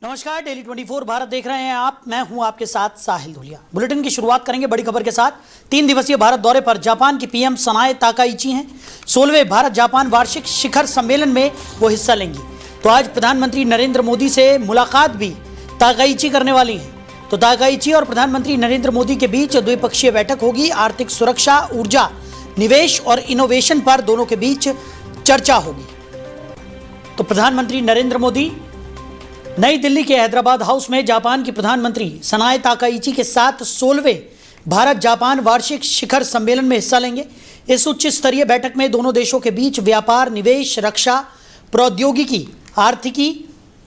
नमस्कार, डेली 24 भारत देख रहे हैं आप। मैं हूं आपके साथ साहिल धुलिया। बुलेटिन की शुरुआत करेंगे बड़ी खबर के साथ। 3 दिवसीय भारत दौरे पर जापान की पीएम सनाए ताकाइची हैं। 16वें भारत जापान वार्षिक शिखर सम्मेलन में वो हिस्सा लेंगी। तो आज प्रधानमंत्री नरेंद्र मोदी से मुलाकात भी ताकाइची करने वाली हैं। तो ताकाइची और प्रधानमंत्री नरेंद्र मोदी के बीच द्विपक्षीय बैठक होगी। आर्थिक सुरक्षा, ऊर्जा, निवेश और इनोवेशन पर दोनों के बीच चर्चा होगी। तो प्रधानमंत्री नरेंद्र मोदी नई दिल्ली के हैदराबाद हाउस में जापान की प्रधानमंत्री सनाए ताकाइची के साथ 16वें भारत जापान वार्षिक शिखर सम्मेलन में हिस्सा लेंगे। इस उच्च स्तरीय बैठक में दोनों देशों के बीच व्यापार, निवेश, रक्षा, प्रौद्योगिकी, आर्थिकी,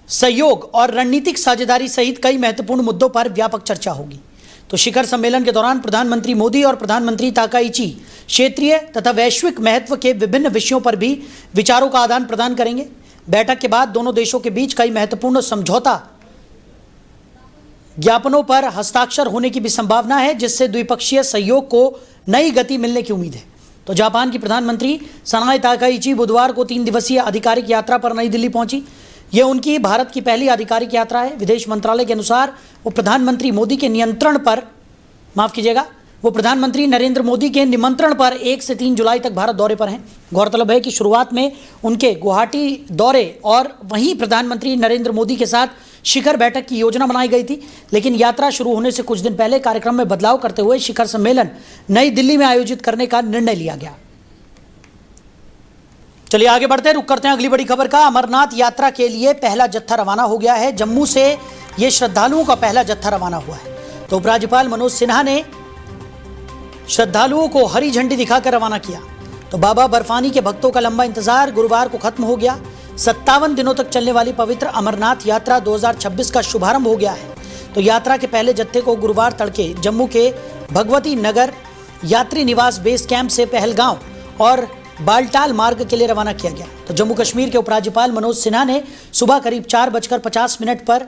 सहयोग और रणनीतिक साझेदारी सहित कई महत्वपूर्ण मुद्दों पर व्यापक चर्चा होगी। तो शिखर सम्मेलन के दौरान प्रधानमंत्री मोदी और प्रधानमंत्री ताकाइची क्षेत्रीय तथा वैश्विक महत्व के विभिन्न विषयों पर भी विचारों का आदान प्रदान करेंगे। बैठक के बाद दोनों देशों के बीच कई महत्वपूर्ण समझौता ज्ञापनों पर हस्ताक्षर होने की भी संभावना है, जिससे द्विपक्षीय सहयोग को नई गति मिलने की उम्मीद है। तो जापान की प्रधानमंत्री सनाए ताकाइची बुधवार को 3 दिवसीय आधिकारिक यात्रा पर नई दिल्ली पहुंची। यह उनकी भारत की पहली आधिकारिक यात्रा है। विदेश मंत्रालय के अनुसार वो प्रधानमंत्री मोदी के प्रधानमंत्री नरेंद्र मोदी के निमंत्रण पर 1 से 3 जुलाई तक भारत दौरे पर हैं। गौरतलब है कि शुरुआत में उनके गुवाहाटी दौरे और वहीं प्रधानमंत्री नरेंद्र मोदी के साथ शिखर बैठक की योजना बनाई गई थी, लेकिन यात्रा शुरू होने से कुछ दिन पहले कार्यक्रम में बदलाव करते हुए शिखर सम्मेलन नई दिल्ली में आयोजित करने का निर्णय लिया गया। चलिए आगे बढ़ते हैं, रुक करते हैं अगली बड़ी खबर का। अमरनाथ यात्रा के लिए पहला जत्था रवाना हो गया है। जम्मू से यह श्रद्धालुओं का पहला जत्था रवाना हुआ है। तो उपराज्यपाल मनोज सिन्हा ने श्रद्धालुओं को हरी झंडी दिखाकर रवाना किया। तो बाबा बर्फानी के भक्तों का लंबा इंतजार गुरुवार को खत्म हो गया। 57 दिनों तक चलने वाली पवित्र अमरनाथ यात्रा 2026 का शुभारंभ हो गया है। तो यात्रा के पहले जत्थे को गुरुवार तड़के जम्मू के भगवती नगर यात्री निवास बेस कैंप से पहलगांव और बालटाल मार्ग के लिए रवाना किया गया। तो जम्मू कश्मीर के उपराज्यपाल मनोज सिन्हा ने सुबह करीब 4:50 पर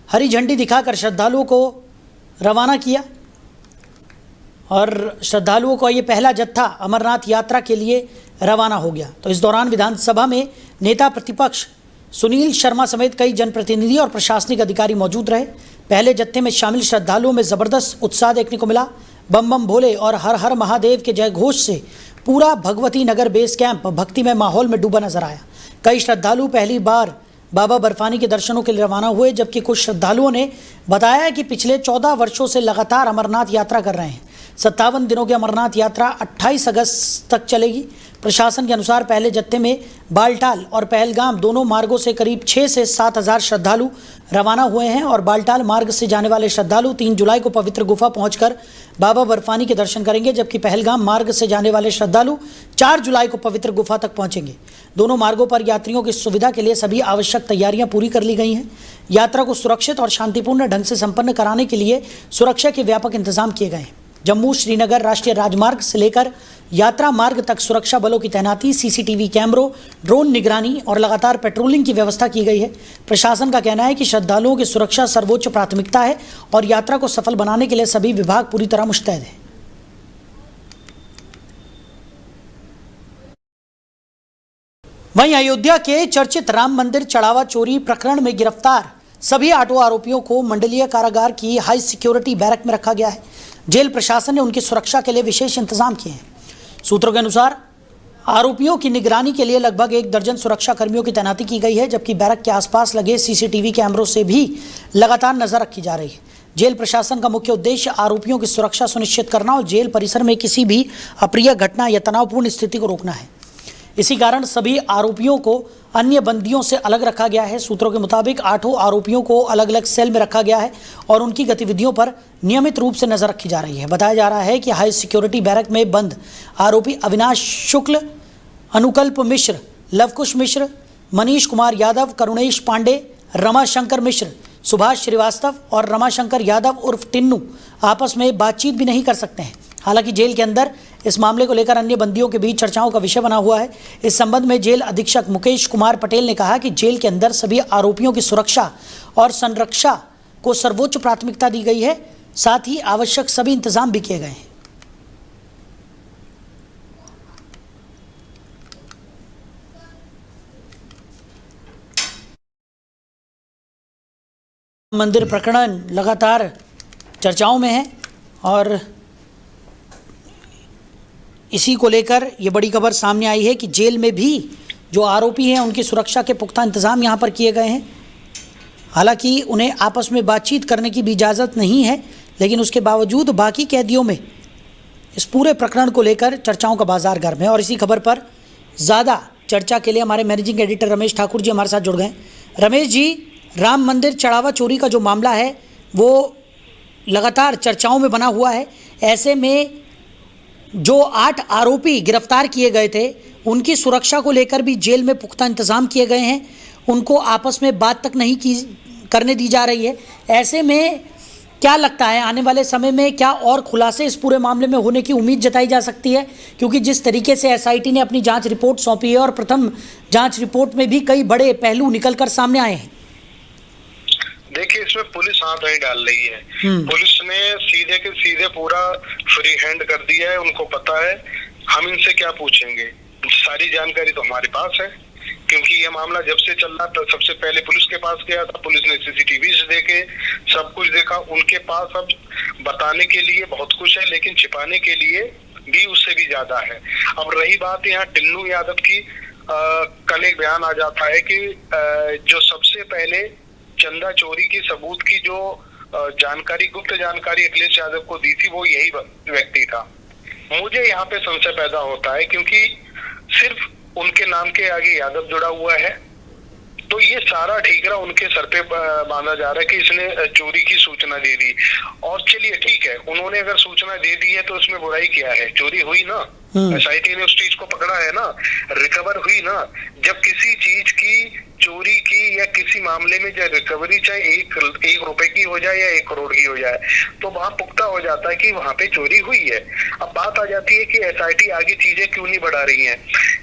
हरी झंडी दिखाकर श्रद्धालुओं को रवाना किया और श्रद्धालुओं का ये पहला जत्था अमरनाथ यात्रा के लिए रवाना हो गया। तो इस दौरान विधानसभा में नेता प्रतिपक्ष सुनील शर्मा समेत कई जनप्रतिनिधि और प्रशासनिक अधिकारी मौजूद रहे। पहले जत्थे में शामिल श्रद्धालुओं में जबरदस्त उत्साह देखने को मिला। बम बम भोले और हर हर महादेव के जय घोष से पूरा भगवती नगर बेस कैंप भक्तिमय माहौल में डूबा नजर आया। कई श्रद्धालु पहली बार बाबा बर्फानी के दर्शनों के लिए रवाना हुए, जबकि कुछ श्रद्धालुओं ने बताया कि पिछले 14 वर्षों से लगातार अमरनाथ यात्रा कर रहे हैं। 57 दिनों की अमरनाथ यात्रा 28 अगस्त तक चलेगी। प्रशासन के अनुसार पहले जत्थे में बालटाल और पहलगाम दोनों मार्गों से करीब 6 से 7 हज़ार श्रद्धालु रवाना हुए हैं और बालटाल मार्ग से जाने वाले श्रद्धालु 3 जुलाई को पवित्र गुफा पहुंचकर बाबा बर्फानी के दर्शन करेंगे, जबकि पहलगाम मार्ग से जाने वाले श्रद्धालु 4 जुलाई को पवित्र गुफा तक पहुंचेंगे। दोनों मार्गों पर यात्रियों की सुविधा के लिए सभी आवश्यक तैयारियां पूरी कर ली गई हैं। यात्रा को सुरक्षित और शांतिपूर्ण ढंग से संपन्न कराने के लिए सुरक्षा के व्यापक इंतजाम किए गए हैं। जम्मू श्रीनगर राष्ट्रीय राजमार्ग से लेकर यात्रा मार्ग तक सुरक्षा बलों की तैनाती, सीसीटीवी कैमरों, ड्रोन निगरानी और लगातार पेट्रोलिंग की व्यवस्था की गई है। प्रशासन का कहना है कि श्रद्धालुओं की सुरक्षा सर्वोच्च प्राथमिकता है और यात्रा को सफल बनाने के लिए सभी विभाग पूरी तरह मुस्तैद हैं। वहीं अयोध्या के चर्चित राम मंदिर चढ़ावा चोरी प्रकरण में गिरफ्तार सभी 8 आरोपियों को मंडलीय कारागार की हाई सिक्योरिटी बैरक में रखा गया है। जेल प्रशासन ने उनकी सुरक्षा के लिए विशेष इंतजाम किए हैं। सूत्रों के अनुसार आरोपियों की निगरानी के लिए लगभग 1 दर्जन सुरक्षा कर्मियों की तैनाती की गई है, जबकि बैरक के आसपास लगे सीसीटीवी कैमरों से भी लगातार नजर रखी जा रही है। जेल प्रशासन का मुख्य उद्देश्य आरोपियों की सुरक्षा सुनिश्चित करना और जेल परिसर में किसी भी अप्रिय घटना या तनावपूर्ण स्थिति को रोकना है। इसी कारण सभी आरोपियों को अन्य बंदियों से अलग रखा गया है। सूत्रों के मुताबिक 8 आरोपियों को अलग अलग सेल में रखा गया है और उनकी गतिविधियों पर नियमित रूप से नजर रखी जा रही है। बताया जा रहा है कि हाई सिक्योरिटी बैरक में बंद आरोपी अविनाश शुक्ल, अनुकल्प मिश्र, लवकुश मिश्र, मनीष कुमार यादव, करुणेश पांडे, रमाशंकर मिश्र, सुभाष श्रीवास्तव और रमाशंकर यादव उर्फ टिन्नू आपस में बातचीत भी नहीं कर सकते हैं। हालांकि जेल के अंदर इस मामले को लेकर अन्य बंदियों के बीच चर्चाओं का विषय बना हुआ है। इस संबंध में जेल अधीक्षक मुकेश कुमार पटेल ने कहा कि जेल के अंदर सभी आरोपियों की सुरक्षा और संरक्षा को सर्वोच्च प्राथमिकता दी गई है, साथ ही आवश्यक सभी इंतजाम भी किए गए हैं। मंदिर प्रकरण लगातार चर्चाओं में है और इसी को लेकर ये बड़ी खबर सामने आई है कि जेल में भी जो आरोपी हैं उनकी सुरक्षा के पुख्ता इंतजाम यहाँ पर किए गए हैं। हालांकि उन्हें आपस में बातचीत करने की भी इजाज़त नहीं है, लेकिन उसके बावजूद बाकी कैदियों में इस पूरे प्रकरण को लेकर चर्चाओं का बाजार गर्म है। और इसी खबर पर ज़्यादा चर्चा के लिए हमारे मैनेजिंग एडिटर रमेश ठाकुर जी हमारे साथ जुड़ गए। रमेश जी, राम मंदिर चढ़ावा चोरी का जो मामला है वो लगातार चर्चाओं में बना हुआ है। ऐसे में जो 8 आरोपी गिरफ्तार किए गए थे उनकी सुरक्षा को लेकर भी जेल में पुख्ता इंतजाम किए गए हैं। उनको आपस में बात तक नहीं की करने दी जा रही है। ऐसे में क्या लगता है आने वाले समय में क्या और खुलासे इस पूरे मामले में होने की उम्मीद जताई जा सकती है? क्योंकि जिस तरीके से एसआईटी ने अपनी जांच रिपोर्ट सौंपी है और प्रथम जांच रिपोर्ट में भी कई बड़े पहलू निकलकर सामने आए हैं। देखिए, इसमें पुलिस हाथ नहीं डाल रही है। पुलिस ने सीधे के सीधे पूरा फ्री हैंड कर दिया है। उनको पता है हम इनसे क्या पूछेंगे, सारी जानकारी तो हमारे पास है, क्योंकि ये मामला जब से चल रहा था सबसे पहले पुलिस के पास गया था। पुलिस ने सीसीटीवी देखे, सब कुछ देखा। उनके पास अब बताने के लिए बहुत कुछ है, लेकिन छिपाने के लिए भी उससे भी ज्यादा है। अब रही बात यहाँ टिन्नू यादव की, कल एक बयान आ जाता है कि जो सबसे पहले चंदा चोरी की सबूत की जो जानकारी, गुप्त जानकारी अखिलेश यादव को दी थी, वो यही व्यक्ति था। मुझे यहाँ पे संशय पैदा होता है, क्योंकि सिर्फ उनके नाम के आगे यादव जुड़ा हुआ है, तो ये सारा ठीकरा उनके सर पे बांधा जा रहा है कि इसने चोरी की सूचना दे दी। और चलिए ठीक है, उन्होंने अगर सूचना दे दी है तो उसमें बुराई क्या है? चोरी हुई ना, एसआईटी ने उस चीज को पकड़ा है ना, रिकवर हुई ना। जब किसी चीज की चोरी की या किसी मामले में जब रिकवरी चाहे एक रुपए की हो जाए या 1 करोड़ की हो जाए, तो वहां पुख्ता हो जाता है कि वहां पे चोरी हुई है। अब बात आ जाती है कि एसआईटी आगे चीजें क्यों नहीं बढ़ा रही है।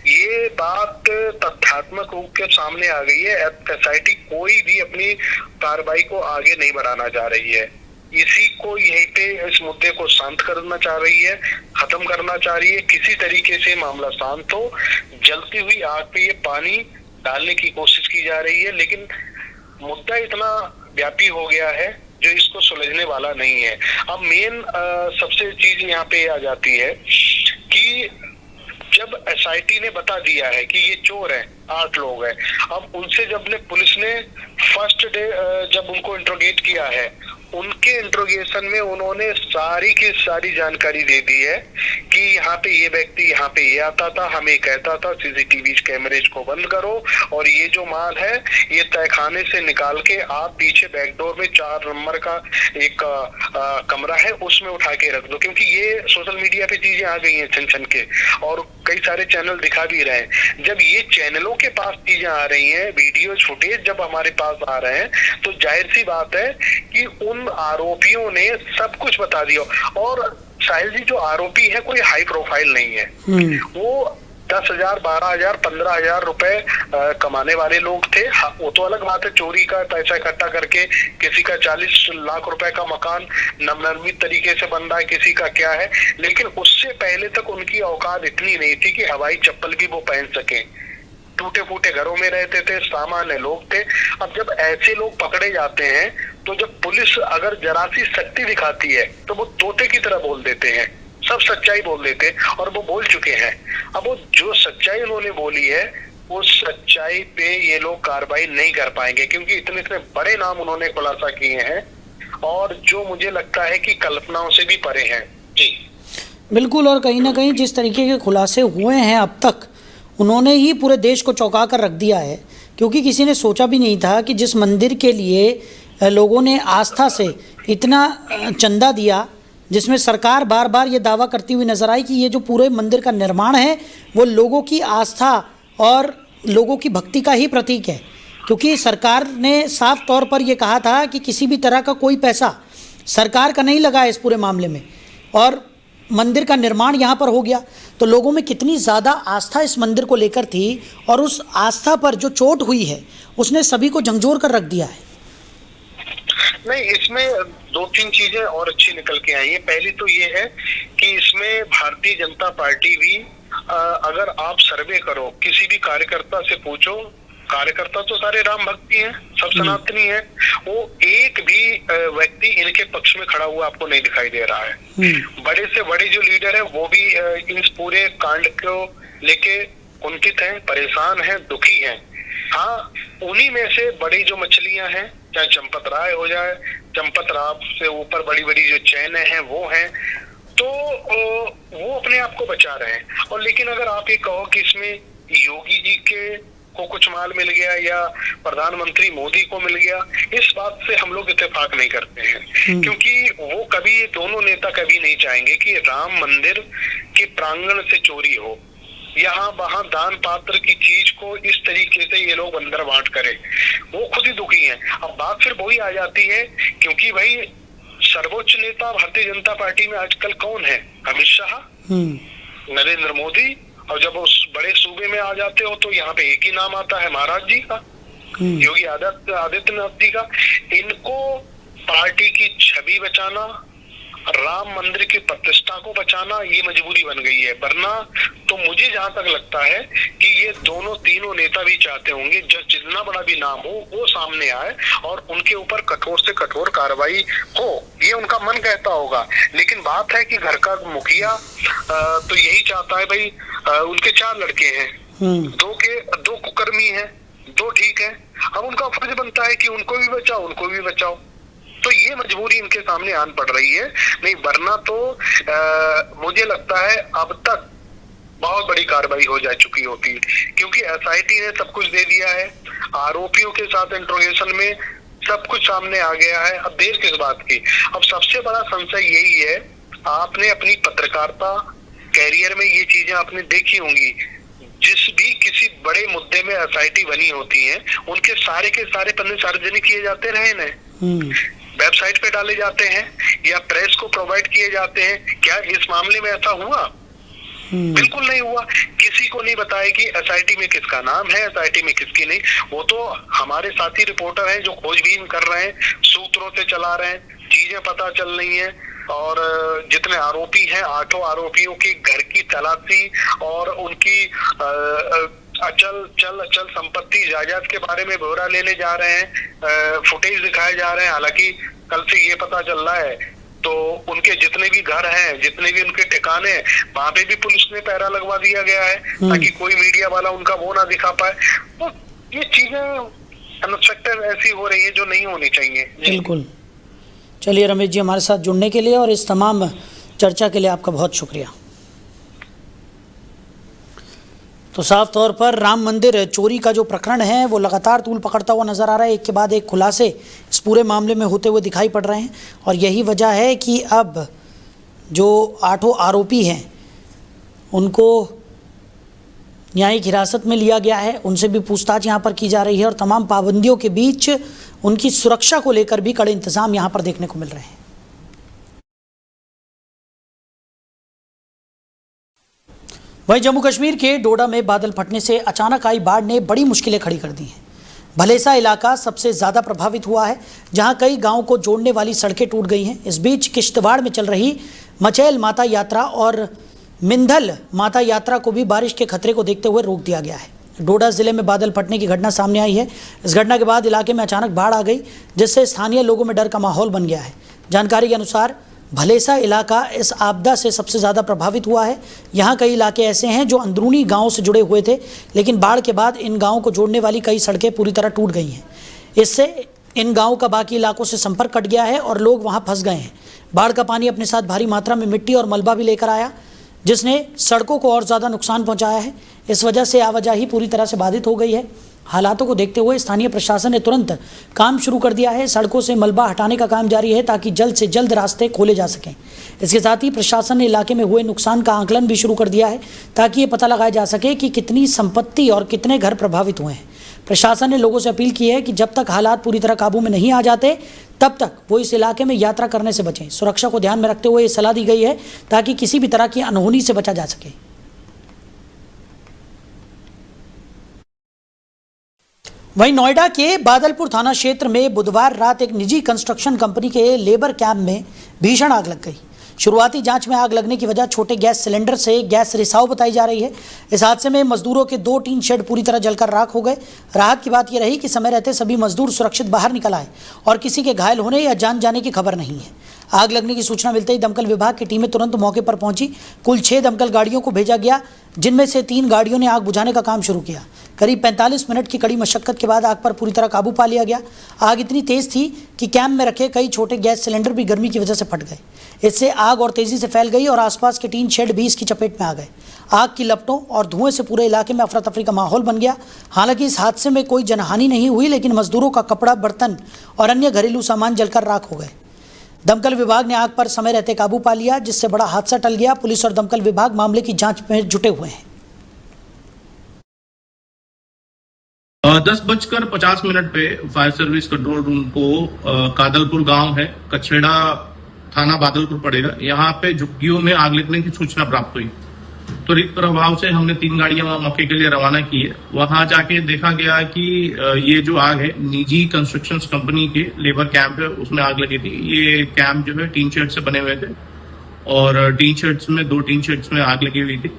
ये बात तथ्यात्मक रूप के सामने आ गई है। एसआईटी कोई भी अपनी कार्रवाई को आगे नहीं बढ़ाना चाह रही है। इसी को यहीं पे इस मुद्दे को शांत करना चाह रही है, खत्म करना चाह रही है। किसी तरीके से मामला शांत हो, जलती हुई आग पे ये पानी डालने की कोशिश की जा रही है, लेकिन मुद्दा इतना व्यापी हो गया है जो इसको सुलझने वाला नहीं है। अब मेन सबसे चीज यहाँ पे आ जाती है कि जब एसआईटी ने बता दिया है कि ये चोर हैं, 8 लोग हैं, अब उनसे जब पुलिस ने फर्स्ट डे जब उनको इंट्रोगेट किया है, उनके इंट्रोगेशन में उन्होंने सारी की सारी जानकारी दे दी है कि यहाँ पे ये व्यक्ति यहाँ पे ये आता था, हमें कहता था सीसीटीवी कैमरेज को बंद करो और ये जो माल है ये तहखाने से निकाल के आप पीछे बैकडोर में 4 नंबर का एक कमरा है उसमें उठा के रख दो। क्योंकि ये सोशल मीडिया पे चीजें आ गई हैं छन छन के, और कई सारे चैनल दिखा भी रहे हैं। जब ये चैनलों के पास चीजें आ रही हैं, वीडियो फुटेज जब हमारे पास आ रहे हैं, तो जाहिर सी बात है कि उन आरोपियों ने सब कुछ बता दिया। और साहिल जी, जो आरोपी है कोई हाई प्रोफाइल नहीं है, वो 10,000, 12,000, 15,000 रुपए कमाने वाले लोग थे। वो तो अलग बात है, चोरी का पैसा इकट्ठा करके किसी का 40 लाख रुपए का मकान नवनिर्मित तरीके से बन रहा है, किसी का क्या है। लेकिन उससे पहले तक उनकी औकात इतनी नहीं थी कि हवाई चप्पल भी वो पहन सके। टूटे फूटे घरों में रहते थे, सामान्य लोग थे। अब जब ऐसे लोग पकड़े जाते हैं तो जब पुलिस अगर जरा सी शक्ति दिखाती है तो वो तोते की तरह बोल देते हैं, सब सच्चाई बोल देते हैं, और वो बोल चुके हैं। अब वो जो सच्चाई उन्होंने बोली है उस सच्चाई पे ये लोग कार्रवाई नहीं कर पाएंगे, क्योंकि इतने इतने बड़े नाम उन्होंने खुलासा किए हैं और जो मुझे लगता है कि कल्पनाओं से भी परे हैं। जी बिल्कुल, और कहीं ना कहीं जिस तरीके के खुलासे हुए हैं अब तक, उन्होंने ही पूरे देश को चौंका कर रख दिया है। क्योंकि किसी ने सोचा भी नहीं था कि जिस मंदिर के लिए लोगों ने आस्था से इतना चंदा दिया, जिसमें सरकार बार बार ये दावा करती हुई नजर आई कि ये जो पूरे मंदिर का निर्माण है वो लोगों की आस्था और लोगों की भक्ति का ही प्रतीक है। क्योंकि सरकार ने साफ तौर पर ये कहा था कि किसी भी तरह का कोई पैसा सरकार का नहीं लगा इस पूरे मामले में, और मंदिर का निर्माण यहाँ पर हो गया। तो लोगों में कितनी ज़्यादा आस्था इस मंदिर को लेकर थी, और उस आस्था पर जो चोट हुई है उसने सभी को झंझोर कर रख दिया है। नहीं, इसमें 2-3 चीजें और अच्छी निकल के आई है। पहली तो ये है कि इसमें भारतीय जनता पार्टी भी, अगर आप सर्वे करो, किसी भी कार्यकर्ता से पूछो कार्यकर्ता तो सारे राम भक्ति हैं, सब सनातनी हैं। वो एक भी व्यक्ति इनके पक्ष में खड़ा हुआ आपको नहीं दिखाई दे रहा है। बड़े से बड़े जो लीडर है वो भी इस पूरे कांड को लेके कुंठित हैं, परेशान हैं, दुखी हैं। हाँ, उन्हीं में से बड़ी जो मछलियां हैं, चाहे चंपत राय हो जाए, चंपत राय से ऊपर बड़ी बड़ी जो चैने हैं वो हैं, तो वो अपने आप को बचा रहे हैं। और लेकिन अगर आप ये कहो कि इसमें योगी जी को कुछ माल मिल गया या प्रधानमंत्री मोदी को मिल गया, इस बात से हम लोग इत्तेफाक नहीं करते हैं। क्योंकि वो कभी, दोनों नेता कभी नहीं चाहेंगे कि राम मंदिर के प्रांगण से चोरी हो, यहाँ वहां दान पात्र की चीज को इस तरीके से ये लोग अंदर बांट करें। वो खुद ही दुखी हैं। अब बात फिर वही आ जाती है, क्योंकि भाई सर्वोच्च नेता भारतीय जनता पार्टी में आजकल कौन है? अमित शाह, नरेंद्र मोदी। और जब उस बड़े सूबे में आ जाते हो तो यहाँ पे एक ही नाम आता है, महाराज जी का, योगी आदित्यनाथ जी का। इनको पार्टी की छवि बचाना, राम मंदिर की प्रतिष्ठा को बचाना, ये मजबूरी बन गई है। वरना तो मुझे जहां तक लगता है कि ये दोनों तीनों नेता भी चाहते होंगे जितना बड़ा भी नाम हो वो सामने आए और उनके ऊपर कठोर से कठोर कार्रवाई हो, ये उनका मन कहता होगा। लेकिन बात है कि घर का मुखिया तो यही चाहता है भाई, उनके 4 लड़के हैं, 2 कुकर्मी हैं, 2 ठीक है। अब उनका फर्ज बनता है कि उनको भी बचाओ, उनको भी बचाओ। तो ये मजबूरी इनके सामने आन पड़ रही है। नहीं, वरना तो मुझे लगता है अब तक बहुत बड़ी कार्रवाई हो जा चुकी होती, क्योंकि एसआईटी ने सब कुछ दे दिया है। आरोपियों के साथ इंट्रोगेशन में सब कुछ सामने आ गया है। अब देर किस बात की? अब सबसे बड़ा संशय यही है, आपने अपनी पत्रकारिता कैरियर में ये चीजें आपने देखी होंगी, जिस भी किसी बड़े मुद्दे में एसआईटी बनी होती है, उनके सारे के सारे पन्ने सार्वजनिक किए जाते रहे ना, वेबसाइट पे डाले जाते हैं या प्रेस को प्रोवाइड किए जाते हैं। क्या इस मामले में ऐसा हुआ? बिल्कुल नहीं हुआ। किसी को नहीं बताया कि एसआईटी में किसका नाम है, एसआईटी में किसकी नहीं। वो तो हमारे साथी रिपोर्टर हैं जो खोजबीन कर रहे हैं, सूत्रों से चला रहे हैं, चीजें पता चल रही हैं। और जितने आरोपी हैं, 8 आरोपियों के घर की तलाशी और उनकी अचल संपत्ति जायदाद के बारे में ब्यौरा लेने जा रहे हैं, फुटेज दिखाए जा रहे हैं। हालांकि कल से ये पता चल रहा है तो उनके जितने भी घर हैं, जितने भी उनके ठिकाने हैं, वहां पे भी पुलिस ने पहरा लगवा दिया गया है ताकि कोई मीडिया वाला उनका वो ना दिखा पाए। तो ये चीजें अनएक्सपेक्टेड ऐसी हो रही है जो नहीं होनी चाहिए। बिल्कुल। चलिए रमेश जी, हमारे साथ जुड़ने के लिए और इस तमाम चर्चा के लिए आपका बहुत शुक्रिया। तो साफ तौर पर राम मंदिर चोरी का जो प्रकरण है वो लगातार तूल पकड़ता हुआ नज़र आ रहा है। एक के बाद एक खुलासे इस पूरे मामले में होते हुए दिखाई पड़ रहे हैं और यही वजह है कि अब जो 8 आरोपी हैं उनको न्यायिक हिरासत में लिया गया है, उनसे भी पूछताछ यहाँ पर की जा रही है और तमाम पाबंदियों के बीच उनकी सुरक्षा को लेकर भी कड़े इंतजाम यहाँ पर देखने को मिल रहे हैं। वहीं जम्मू कश्मीर के डोडा में बादल फटने से अचानक आई बाढ़ ने बड़ी मुश्किलें खड़ी कर दी हैं। भलेसा इलाका सबसे ज़्यादा प्रभावित हुआ है, जहां कई गांवों को जोड़ने वाली सड़कें टूट गई हैं। इस बीच किश्तवाड़ में चल रही मचैल माता यात्रा और मिंधल माता यात्रा को भी बारिश के खतरे को देखते हुए रोक दिया गया है। डोडा जिले में बादल फटने की घटना सामने आई है। इस घटना के बाद इलाके में अचानक बाढ़ आ गई, जिससे स्थानीय लोगों में डर का माहौल बन गया है। जानकारी के अनुसार भलेसा इलाका इस आपदा से सबसे ज़्यादा प्रभावित हुआ है। यहाँ कई इलाके ऐसे हैं जो अंदरूनी गांवों से जुड़े हुए थे, लेकिन बाढ़ के बाद इन गांवों को जोड़ने वाली कई सड़कें पूरी तरह टूट गई हैं। इससे इन गांवों का बाकी इलाकों से संपर्क कट गया है और लोग वहाँ फंस गए हैं। बाढ़ का पानी अपने साथ भारी मात्रा में मिट्टी और मलबा भी लेकर आया, जिसने सड़कों को और ज़्यादा नुकसान पहुँचाया है। इस वजह से आवाजाही पूरी तरह से बाधित हो गई है। हालातों को देखते हुए स्थानीय प्रशासन ने तुरंत काम शुरू कर दिया है। सड़कों से मलबा हटाने का काम जारी है ताकि जल्द से जल्द रास्ते खोले जा सकें। इसके साथ ही प्रशासन ने इलाके में हुए नुकसान का आकलन भी शुरू कर दिया है ताकि ये पता लगाया जा सके कि कितनी संपत्ति और कितने घर प्रभावित हुए हैं। प्रशासन ने लोगों से अपील की है कि जब तक हालात पूरी तरह काबू में नहीं आ जाते तब तक वो इस इलाके में यात्रा करने से बचें। सुरक्षा को ध्यान में रखते हुए ये सलाह दी गई है ताकि किसी भी तरह की अनहोनी से बचा जा सके। वहीं नोएडा के बादलपुर थाना क्षेत्र में बुधवार रात एक निजी कंस्ट्रक्शन कंपनी के लेबर कैंप में भीषण आग लग गई। शुरुआती जांच में आग लगने की वजह छोटे गैस सिलेंडर से गैस रिसाव बताई जा रही है। इस हादसे में मजदूरों के 2 टीन शेड पूरी तरह जलकर राख हो गए। राहत की बात यह रही कि समय रहते सभी मजदूर सुरक्षित बाहर निकल आए और किसी के घायल होने या जान जाने की खबर नहीं है। आग लगने की सूचना मिलते ही दमकल विभाग की टीमें तुरंत मौके पर पहुंची। कुल 6 दमकल गाड़ियों को भेजा गया, जिनमें से 3 गाड़ियों ने आग बुझाने का काम शुरू किया। करीब 45 मिनट की कड़ी मशक्कत के बाद आग पर पूरी तरह काबू पा लिया गया। आग इतनी तेज थी कि कैंप में रखे कई छोटे गैस सिलेंडर भी गर्मी की वजह से फट गए। इससे आग और तेजी से फैल गई और आसपास के टीन शेड भी इसकी चपेट में आ गए। आग की लपटों और धुएं से पूरे इलाके में अफरा तफरी का माहौल बन गया। हालांकि इस हादसे में कोई जनहानि नहीं हुई, लेकिन मजदूरों का कपड़ा, बर्तन और अन्य घरेलू सामान जलकर राख हो गए। दमकल विभाग ने आग पर समय रहते काबू पा लिया, जिससे बड़ा हादसा टल गया। पुलिस और दमकल विभाग मामले की जांच में जुटे हुए हैं। 10:50 पे फायर सर्विस कंट्रोल रूम को कादलपुर गांव है, कछेड़ा थाना बादलपुर पड़ेगा, यहाँ पे झुग्गियों में आग लगने की सूचना प्राप्त हुई। त्वरित प्रभाव से हमने 3 गाड़ियां वहां मौके के लिए रवाना की है। वहां जाके देखा गया कि ये जो आग है निजी कंस्ट्रक्शन कंपनी के लेबर कैंप है, उसमें आग लगी थी। ये कैंप जो है टीन शेड से बने हुए थे और टीन शेड्स में 2 टीन शेड्स में आग लगी हुई थी।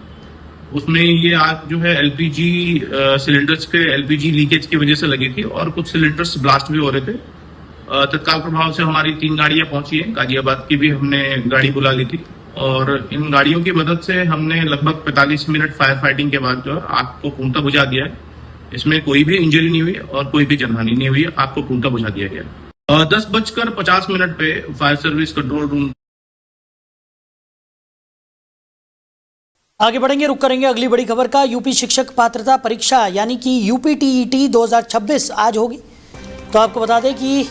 उसमें ये आग जो है एलपीजी सिलेंडर्स के एलपीजी लीकेज की वजह से लगी थी और कुछ सिलेंडर्स ब्लास्ट भी हो रहे थे। तत्काल प्रभाव से हमारी 3 गाड़ियां पहुंची हैं। गाजियाबाद की भी हमने गाड़ी बुला ली थी और इन गाड़ियों की मदद से हमने लगभग 45 मिनट फायर फाइटिंग के बाद जो है आग को पूर्णतः बुझा दिया है। इसमें कोई भी इंजरी नहीं हुई और कोई भी जनहानि नहीं हुई। आग को पूर्णतः बुझा दिया गया। 10:50 पे फायर सर्विस कंट्रोल रूम। आगे बढ़ेंगे, रुक करेंगे अगली बड़ी खबर का। यूपी शिक्षक पात्रता परीक्षा यानी कि यूपीटीईटी 2026 आज होगी। तो आपको बता दें कि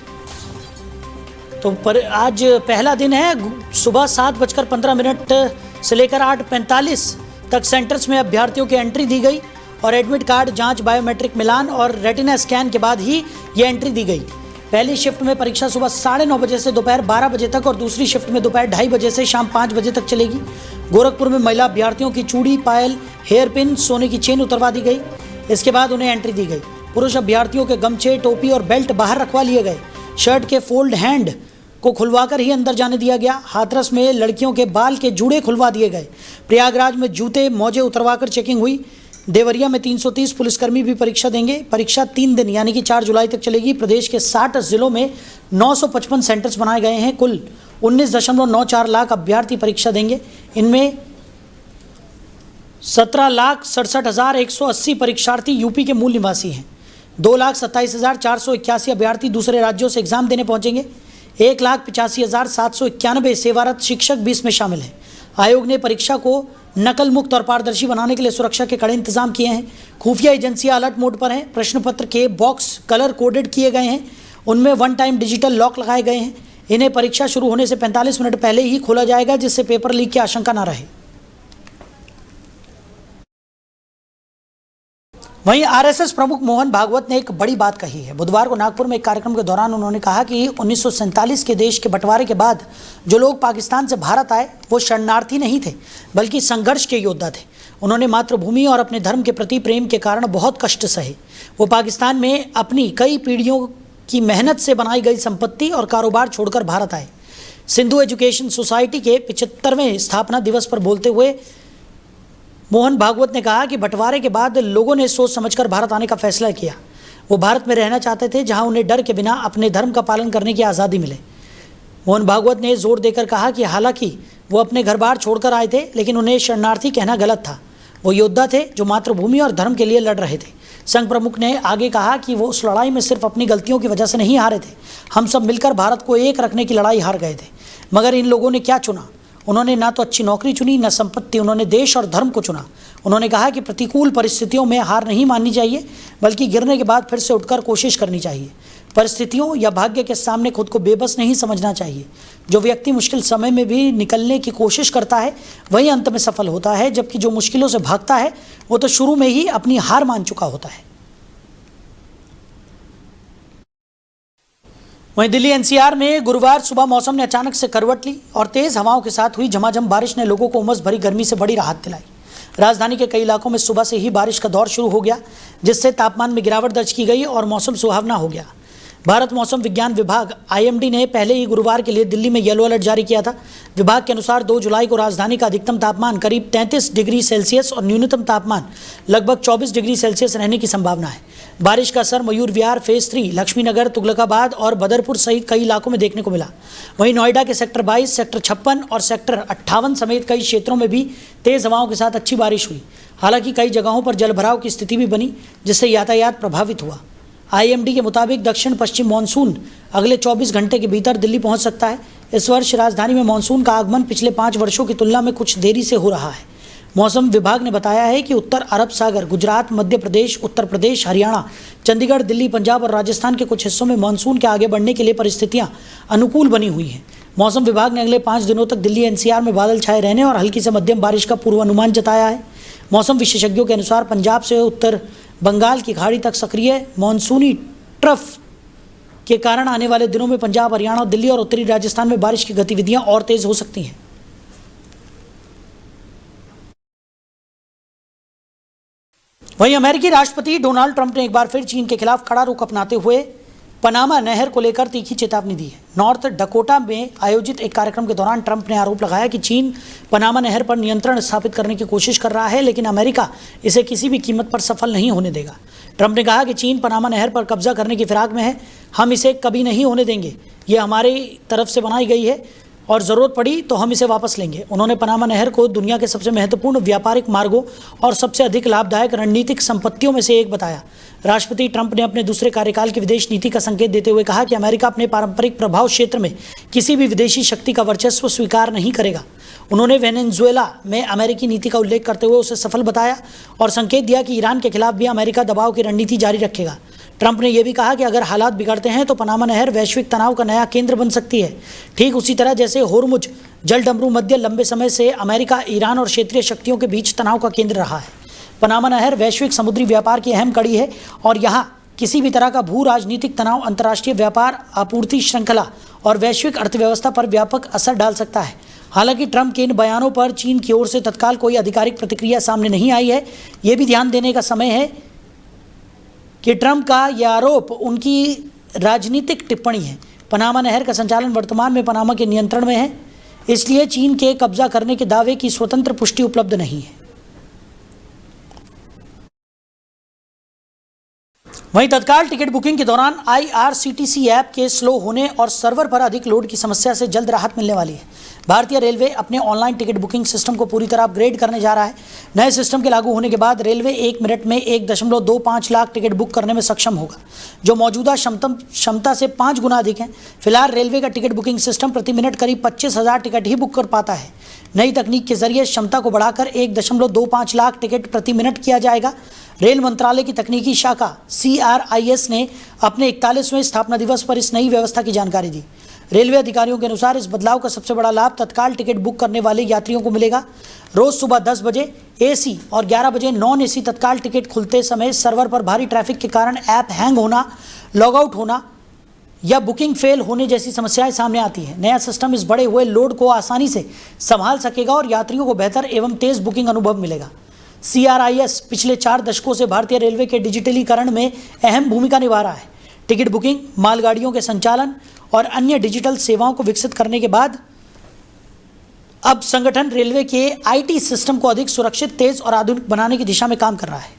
आज पहला दिन है। सुबह 7:15 से लेकर 8:45 तक सेंटर्स में अभ्यर्थियों की एंट्री दी गई और एडमिट कार्ड जांच, बायोमेट्रिक मिलान और रेटिना स्कैन के बाद ही ये एंट्री दी गई। पहली शिफ्ट में परीक्षा सुबह 9:30 बजे से दोपहर 12 बजे तक और दूसरी शिफ्ट में दोपहर 2:30 बजे से शाम 5 बजे तक चलेगी। गोरखपुर में महिला अभ्यर्थियों की चूड़ी, पायल, हेयर पिन, सोने की चेन उतरवा दी गई। इसके बाद उन्हें एंट्री दी गई। पुरुष अभ्यर्थियों के गमछे, टोपी और बेल्ट बाहर रखवा लिए गए। शर्ट के फोल्ड हैंड को खुलवाकर ही अंदर जाने दिया गया। हाथरस में लड़कियों के बाल के जूड़े खुलवा दिए गए। प्रयागराज में जूते, मोजे उतरवाकर चेकिंग हुई। देवरिया में 330 पुलिसकर्मी भी परीक्षा देंगे। परीक्षा 3 दिन यानी कि 4 जुलाई तक चलेगी। प्रदेश के 60 जिलों में 955 सेंटर्स बनाए गए हैं। कुल 19.94 लाख अभ्यर्थी परीक्षा देंगे। इनमें 17,67,180 परीक्षार्थी यूपी के मूल निवासी हैं। 2,27,481 अभ्यर्थी दूसरे राज्यों से एग्जाम देने पहुंचेंगे। 1,85,791 सेवारत शिक्षक भी इसमें शामिल हैं। आयोग ने परीक्षा को नकल मुक्त और पारदर्शी बनाने के लिए सुरक्षा के कड़े इंतजाम किए हैं। खुफिया एजेंसियां अलर्ट मोड पर हैं। प्रश्न पत्र के बॉक्स कलर कोडेड किए गए हैं। उनमें 1 टाइम डिजिटल लॉक लगाए गए हैं। इन्हें परीक्षा शुरू होने से 45 मिनट पहले ही खोला जाएगा, जिससे पेपर लीक की आशंका न रहे। वहीं आरएसएस प्रमुख मोहन भागवत ने एक बड़ी बात कही है। बुधवार को नागपुर में एक कार्यक्रम के दौरान उन्होंने कहा कि 1947 के देश के बंटवारे के बाद जो लोग पाकिस्तान से भारत आए वो शरणार्थी नहीं थे, बल्कि संघर्ष के योद्धा थे। उन्होंने मातृभूमि और अपने धर्म के प्रति प्रेम के कारण बहुत कष्ट सहे। वो पाकिस्तान में अपनी कई पीढ़ियों की मेहनत से बनाई गई संपत्ति और कारोबार छोड़कर भारत आए। सिंधु एजुकेशन सोसाइटी के 75वें स्थापना दिवस पर बोलते हुए मोहन भागवत ने कहा कि बंटवारे के बाद लोगों ने सोच समझकर भारत आने का फैसला किया। वो भारत में रहना चाहते थे, जहां उन्हें डर के बिना अपने धर्म का पालन करने की आज़ादी मिले। मोहन भागवत ने जोर देकर कहा कि हालांकि वो अपने घर बार छोड़कर आए थे, लेकिन उन्हें शरणार्थी कहना गलत था। वो योद्धा थे जो मातृभूमि और धर्म के लिए लड़ रहे थे। संघ प्रमुख ने आगे कहा कि वो उस लड़ाई में सिर्फ अपनी गलतियों की वजह से नहीं हारे थे। हम सब मिलकर भारत को एक रखने की लड़ाई हार गए थे। मगर इन लोगों ने क्या चुना? उन्होंने ना तो अच्छी नौकरी चुनी, न संपत्ति। उन्होंने देश और धर्म को चुना। उन्होंने कहा कि प्रतिकूल परिस्थितियों में हार नहीं माननी चाहिए, बल्कि गिरने के बाद फिर से उठकर कोशिश करनी चाहिए। परिस्थितियों या भाग्य के सामने खुद को बेबस नहीं समझना चाहिए। जो व्यक्ति मुश्किल समय में भी निकलने की कोशिश करता है वही अंत में सफल होता है, जबकि जो मुश्किलों से भागता है वो तो शुरू में ही अपनी हार मान चुका होता है। वहीं दिल्ली एनसीआर में गुरुवार सुबह मौसम ने अचानक से करवट ली और तेज हवाओं के साथ हुई झमाझम बारिश ने लोगों को उमस भरी गर्मी से बड़ी राहत दिलाई। राजधानी के कई इलाकों में सुबह से ही बारिश का दौर शुरू हो गया, जिससे तापमान में गिरावट दर्ज की गई और मौसम सुहावना हो गया। भारत मौसम विज्ञान विभाग आईएमडी ने पहले ही गुरुवार के लिए दिल्ली में येलो अलर्ट जारी किया था। विभाग के अनुसार 2 जुलाई को राजधानी का अधिकतम तापमान करीब 33 डिग्री सेल्सियस और न्यूनतम तापमान लगभग 24 डिग्री सेल्सियस रहने की संभावना है। बारिश का असर मयूर विहार, फेज 3, लक्ष्मीनगर, तुगलकाबाद और बदरपुर सहित कई इलाकों में देखने को मिला। वहीं नोएडा के सेक्टर 22, सेक्टर 56 और सेक्टर 58 समेत कई क्षेत्रों में भी तेज हवाओं के साथ अच्छी बारिश हुई। हालांकि कई जगहों पर जलभराव की स्थिति भी बनी, जिससे यातायात प्रभावित हुआ। आईएमडी के मुताबिक दक्षिण पश्चिम मानसून अगले 24 घंटे के भीतर दिल्ली पहुंच सकता है। इस वर्ष राजधानी में मानसून का आगमन पिछले 5 वर्षों की तुलना में कुछ देरी से हो रहा है। मौसम विभाग ने बताया है कि उत्तर अरब सागर, गुजरात, मध्य प्रदेश, उत्तर प्रदेश, हरियाणा, चंडीगढ़, दिल्ली, पंजाब और राजस्थान के कुछ हिस्सों में मानसून के आगे बढ़ने के लिए परिस्थितियां अनुकूल बनी हुई हैं। मौसम विभाग ने अगले 5 दिनों तक दिल्ली एनसीआर में बादल छाए रहने और हल्की से मध्यम बारिश का पूर्वानुमान जताया है। मौसम विशेषज्ञों के अनुसार पंजाब से उत्तर बंगाल की खाड़ी तक सक्रिय मानसूनी ट्रफ के कारण आने वाले दिनों में पंजाब, हरियाणा, दिल्ली और उत्तरी राजस्थान में बारिश की गतिविधियां और तेज हो सकती हैं। वहीं अमेरिकी राष्ट्रपति डोनाल्ड ट्रंप ने एक बार फिर चीन के खिलाफ कड़ा रुख अपनाते हुए पनामा नहर को लेकर तीखी चेतावनी दी है। नॉर्थ डकोटा में आयोजित एक कार्यक्रम के दौरान ट्रंप ने आरोप लगाया कि चीन पनामा नहर पर नियंत्रण स्थापित करने की कोशिश कर रहा है, लेकिन अमेरिका इसे किसी भी कीमत पर सफल नहीं होने देगा। ट्रंप ने कहा कि चीन पनामा नहर पर कब्जा करने की फिराक में है, हम इसे कभी नहीं होने देंगे। ये हमारी तरफ से बनाई गई है और ज़रूरत पड़ी तो हम इसे वापस लेंगे। उन्होंने पनामा नहर को दुनिया के सबसे महत्वपूर्ण व्यापारिक मार्गों और सबसे अधिक लाभदायक रणनीतिक संपत्तियों में से एक बताया। राष्ट्रपति ट्रंप ने अपने दूसरे कार्यकाल की विदेश नीति का संकेत देते हुए कहा कि अमेरिका अपने पारंपरिक प्रभाव क्षेत्र में किसी भी विदेशी शक्ति का वर्चस्व स्वीकार नहीं करेगा। उन्होंने वेनेजुएला में अमेरिकी नीति का उल्लेख करते हुए उसे सफल बताया और संकेत दिया कि ईरान के खिलाफ भी अमेरिका दबाव की रणनीति जारी रखेगा। ट्रंप ने यह भी कहा कि अगर हालात बिगड़ते हैं तो पनामा नहर वैश्विक तनाव का नया केंद्र बन सकती है, ठीक उसी तरह जैसे होर्मुज जलडमरू मध्य लंबे समय से अमेरिका, ईरान और क्षेत्रीय शक्तियों के बीच तनाव का केंद्र रहा है। पनामा नहर वैश्विक समुद्री व्यापार की अहम कड़ी है और यहाँ किसी भी तरह का भू राजनीतिक तनाव अंतर्राष्ट्रीय व्यापार, आपूर्ति श्रृंखला और वैश्विक अर्थव्यवस्था पर व्यापक असर डाल सकता है। हालांकि ट्रंप के इन बयानों पर चीन की ओर से तत्काल कोई आधिकारिक प्रतिक्रिया सामने नहीं आई है। ये भी ध्यान देने का समय है कि ट्रंप का यह आरोप उनकी राजनीतिक टिप्पणी है। पनामा नहर का संचालन वर्तमान में पनामा के नियंत्रण में है, इसलिए चीन के कब्जा करने के दावे की स्वतंत्र पुष्टि उपलब्ध नहीं है। वहीं तत्काल टिकट बुकिंग के दौरान आईआरसीटीसी ऐप के स्लो होने और सर्वर पर अधिक लोड की समस्या से जल्द राहत मिलने वाली है। भारतीय रेलवे अपने ऑनलाइन टिकट बुकिंग सिस्टम को पूरी तरह अपग्रेड करने जा रहा है। नए सिस्टम के लागू होने के बाद रेलवे 1 मिनट में 1.25 लाख टिकट बुक करने में सक्षम होगा, जो मौजूदा क्षमता से 5 गुना अधिक है। फिलहाल रेलवे का टिकट बुकिंग सिस्टम प्रति मिनट करीब 25,000 टिकट ही बुक कर पाता है। नई तकनीक के जरिए क्षमता को बढ़ाकर 1.25 लाख टिकट प्रति मिनट किया जाएगा। रेल मंत्रालय की तकनीकी शाखा CRIS ने अपने 41वें स्थापना दिवस पर इस नई व्यवस्था की जानकारी दी। रेलवे अधिकारियों के अनुसार इस बदलाव का सबसे बड़ा लाभ तत्काल टिकट बुक करने वाले यात्रियों को मिलेगा। रोज सुबह 10 बजे AC और 11 बजे नॉन AC तत्काल टिकट खुलते समय सर्वर पर भारी ट्रैफिक के कारण ऐप हैंग होना, लॉग आउट होना या बुकिंग फेल होने जैसी समस्याएं सामने आती है। नया सिस्टम इस बढ़े हुए लोड को आसानी से संभाल सकेगा और यात्रियों को बेहतर एवं तेज बुकिंग अनुभव मिलेगा। CRIS पिछले 4 दशकों से भारतीय रेलवे के डिजिटलीकरण में अहम भूमिका निभा रहा है। टिकट बुकिंग, मालगाड़ियों के संचालन और अन्य डिजिटल सेवाओं को विकसित करने के बाद अब संगठन रेलवे के IT सिस्टम को अधिक सुरक्षित, तेज और आधुनिक बनाने की दिशा में काम कर रहा है।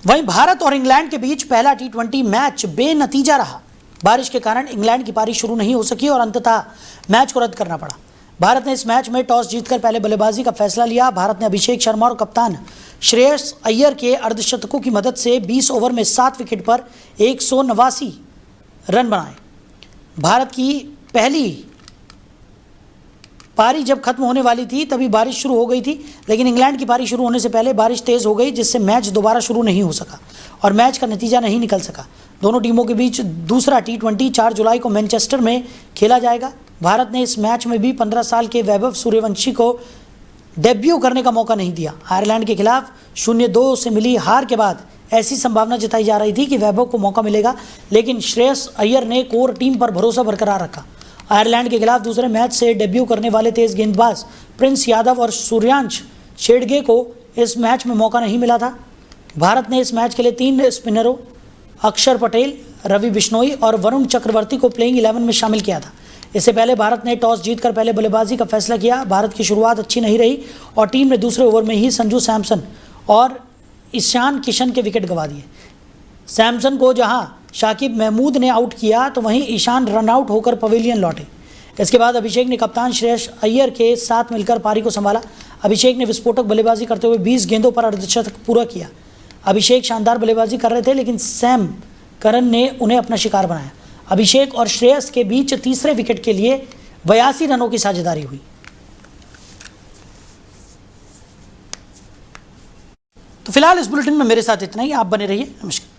वहीं भारत और इंग्लैंड के बीच पहला T20 मैच बेनतीजा रहा। बारिश के कारण इंग्लैंड की पारी शुरू नहीं हो सकी और अंततः मैच को रद्द करना पड़ा। भारत ने इस मैच में टॉस जीतकर पहले बल्लेबाजी का फैसला लिया। भारत ने अभिषेक शर्मा और कप्तान श्रेयस अय्यर के अर्धशतकों की मदद से 20 ओवर में 7 विकेट पर 189 रन बनाए। भारत की पहली पारी जब खत्म होने वाली थी तभी बारिश शुरू हो गई थी, लेकिन इंग्लैंड की पारी शुरू होने से पहले बारिश तेज हो गई, जिससे मैच दोबारा शुरू नहीं हो सका और मैच का नतीजा नहीं निकल सका। दोनों टीमों के बीच दूसरा T20 4 जुलाई को मैनचेस्टर में खेला जाएगा। भारत ने इस मैच में भी 15 साल के वैभव सूर्यवंशी को डेब्यू करने का मौका नहीं दिया। आयरलैंड के खिलाफ 0-2 से मिली हार के बाद ऐसी संभावना जताई जा रही थी कि वैभव को मौका मिलेगा, लेकिन श्रेयस अय्यर ने कोर टीम पर भरोसा बरकरार रखा। आयरलैंड के खिलाफ दूसरे मैच से डेब्यू करने वाले तेज गेंदबाज प्रिंस यादव और सूर्यांश शेडगे को इस मैच में मौका नहीं मिला था। भारत ने इस मैच के लिए 3 स्पिनरों अक्षर पटेल, रवि बिश्नोई और वरुण चक्रवर्ती को प्लेइंग 11 में शामिल किया था। इससे पहले भारत ने टॉस जीतकर पहले बल्लेबाजी का फैसला किया। भारत की शुरुआत अच्छी नहीं रही और टीम ने दूसरे ओवर में ही संजू सैमसन और ईशान किशन के विकेट गंवा दिए। सैमसन को जहां शाकिब महमूद ने आउट किया तो वहीं ईशान रनआउट होकर पवेलियन लौटे। इसके बाद अभिषेक ने कप्तान श्रेयस अय्यर के साथ मिलकर पारी को संभाला। अभिषेक ने विस्फोटक बल्लेबाजी करते हुए 20 गेंदों पर अर्धशतक पूरा किया। अभिषेक शानदार बल्लेबाजी कर रहे थे, लेकिन सैम करन ने उन्हें अपना शिकार बनाया। अभिषेक और श्रेयस के बीच तीसरे विकेट के लिए 82 रनों की साझेदारी हुई। तो फिलहाल इस बुलेटिन में मेरे साथ इतना ही। आप बने रहिए। नमस्कार।